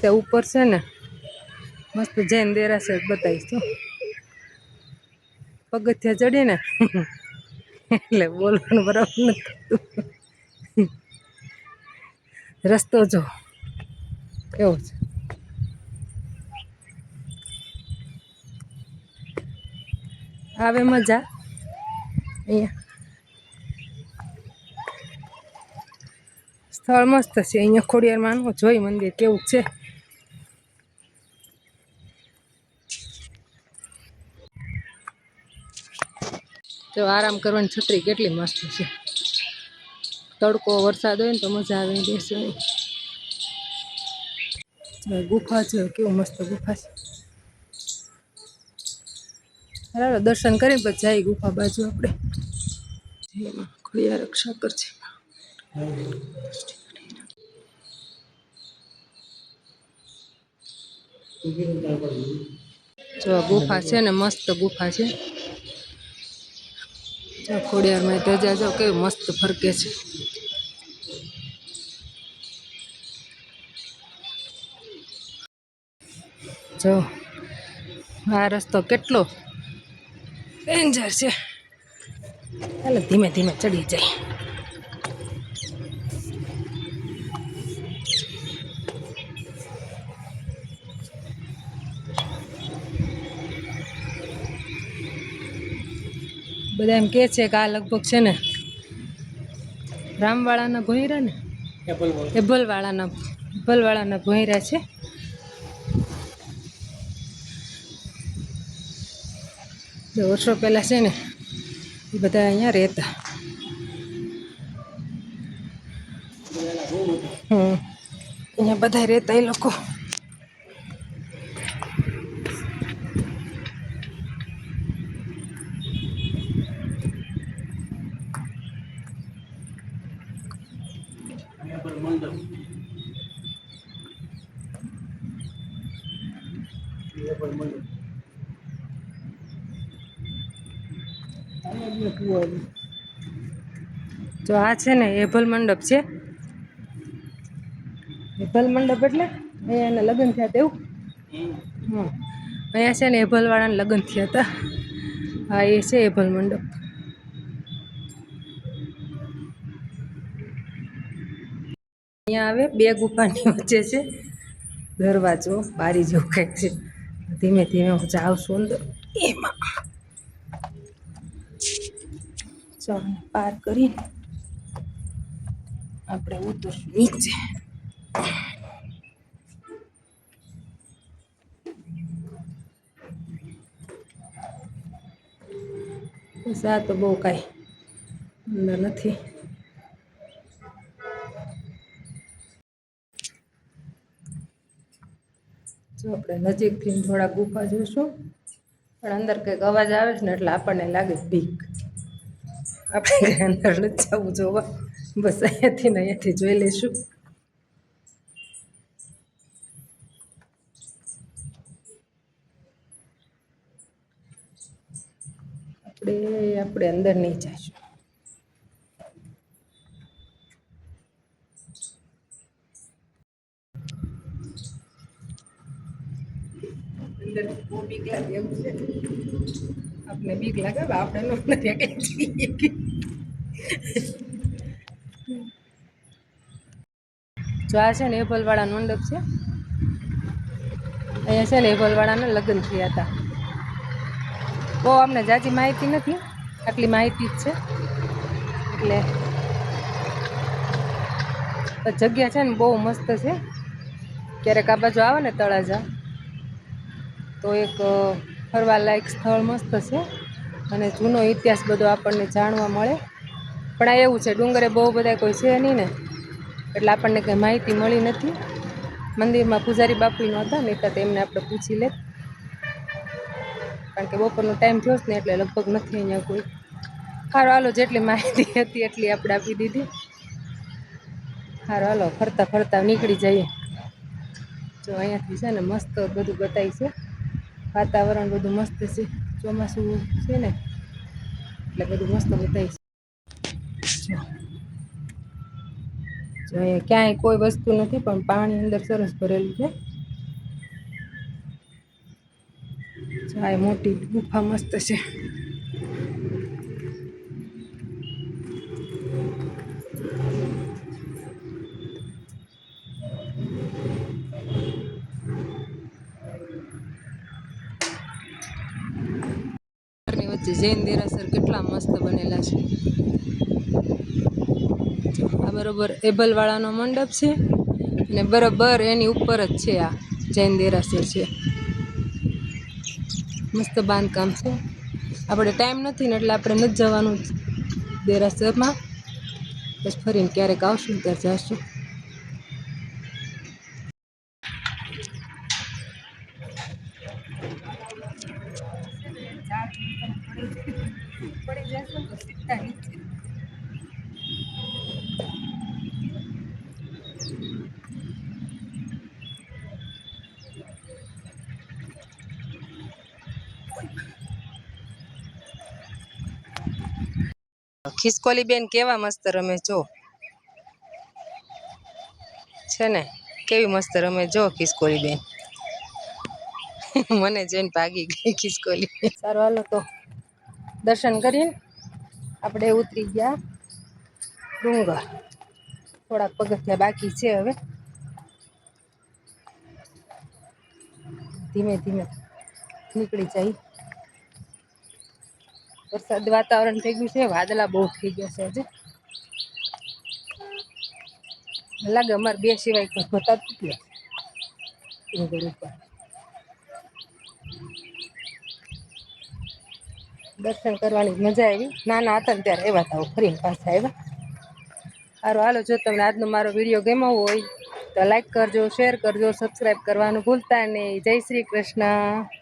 ત્યાં ઉપર છે ને મસ્ત જૈન દેરાસર બતાવીશ તો પગથિયા ચડી ને એટલે બોલવાનું બરાબર નથી થતું. રસ્તો જો કેવો છે. આવે મજા અહીંયા સ્થળ મસ્ત છે. અહીંયા ખોડિયારમાં જોઈ મંદિર કેવું છે. તો આરામ કરવાની છત્રી કેટલી મસ્ત છે. તડકો વરસાદ હોય ને તો મજા આવે બેસવાની. ગુફા છે કેવું મસ્ત ગુફા છે. બરાબર દર્શન કરીને પછી જાય ગુફા બાજુ આપણે. ખોડિયાર રક્ષા કરશે. જો ગુફા છે ને મસ્ત ગુફા છે. ખોડિયારમાં ધજા જો કેવી મસ્ત ફરકે છે. જો આ રસ્તો કેટલો ડેન્જર છે. એટલે ધીમે ધીમે ચડી જાય. બધા એમ કે છે કે આ લગભગ છે ને રામવાળાના ભોંયરા ને એભલવાળાના ભોંયરા છે. જો વર્ષો પહેલાં છે ને એ બધા અહીંયા રહેતા. અહીંયા બધા રહેતા એ લોકો. જો આ છે ને એભલ મંડપ છે. એભલ મંડપ એટલે અહીંયા એના લગ્ન થયા તેવું. અહીંયા છે ને એભલવાળાના લગ્ન થયા હતા. હા એ છે એભલ મંડપ. અહીંયા આવે બે ગુફાની વચ્ચે છે દરવાજો બારી જેવું કંઈક છે. ધીમે ધીમે હું જાઉં અંદર એમાં ચાલ પાર કરી આપણે ઉતરશું નીચે. બસ આ તો બહુ કાંઈ અંદર નથી. જો આપણે નજીકથી થોડા ગુફા જોઈશું પણ અંદર કંઈક અવાજ આવે છે ને એટલે આપણને લાગે બીક. આપણે અંદર નથી જવું જોવા. બસ અહીંયાથી ને અહીંયાથી જોઈ લઈશું. આપણે અંદર નહીં જઈશું. અંદર બહુ બીક લાગે એવું છે. આપણે બીક લાગે આપણે નથી જો આ છે ને એભલવાળાનો મંડપ છે. અહીંયા છે ને એભલવાળાના લગ્ન થયા હતા. બહુ અમને જાજી માહિતી નથી, આટલી માહિતી જ છે. એટલે જગ્યા છે ને બહુ મસ્ત છે. ક્યારેક આ બાજુ આવે ને તળાજા તો એક ફરવાલાયક સ્થળ મસ્ત છે અને જૂનો ઇતિહાસ બધો આપણને જાણવા મળે. પણ આ એવું છે ડુંગરે બહુ બધા કોઈ છે નહીં ને એટલે આપણને કંઈ માહિતી મળી નથી. મંદિરમાં પૂજારી બાપુનો હતા ને તો એમને આપણે પૂછી લે, કારણ કે બપોરનો ટાઈમ થયો છે ને એટલે લગભગ નથી અહીંયા કોઈ. સારું હાલો, જેટલી માહિતી હતી એટલી આપણે આપી દીધી. સારું હાલો, ફરતા ફરતા નીકળી જઈએ. જો અહીંયાથી છે ને મસ્ત બધું બતાવી છે. વાતાવરણ બધું મસ્ત છે. ચોમાસું છે ને એટલે બધું મસ્ત બતાવી છે. જો અહીંયા ક્યાંય કોઈ વસ્તુ નથી પણ પાણી અંદર સરસ ભરેલું છે. આ મોટી ગુફા મસ્ત છે. ની વચ્ચે જૈન દેરાસર કેટલા મસ્ત બનેલા છે. આ બરોબર એબલવાળાનો મંડપ છે અને બરોબર એની ઉપર જ છે આ જૈન દેરાસર છે. મસ્ત બાંધકામ છે. આપણે ટાઈમ નથી ને એટલે આપણે નથી જવાનું દેરાસરમાં. બસ ફરીને ક્યારેક આવશું ત્યારે જઈશું. પડી જશે તો સીધા નીચે. ખિસકોલી બેન કેવા મસ્ત રમે જો છે ને, કેવી મસ્ત રમે જો ખિસકોલી બેન. મને જોઈને ભાગી ગઈ ખિસકોલી. સારું હાલો તો દર્શન કરીને આપણે ઉતરી ગયા ડુંગર. થોડાક પગથિયા બાકી છે હવે. ધીમે ધીમે નીકળી જાય. વરસાદ વાતાવરણ થઈ ગયું છે. વાદળા બહુ થઈ ગયા છે આજે. લાગે અમારે બે સિવાય કોઈ હોતા જ નથી ડુંગર ઉપર. દર્શન કરવાની મજા આવી. નાના હતા ને ત્યારે આવ્યા હતા, ફરીને પાછા આવ્યા. સારું હાલો, જો તમને આજનો મારો વિડીયો ગમ્યો હોય તો લાઈક કરજો, શેર કરજો, સબસ્ક્રાઈબ કરવાનું ભૂલતા નહીં. જય શ્રી કૃષ્ણ.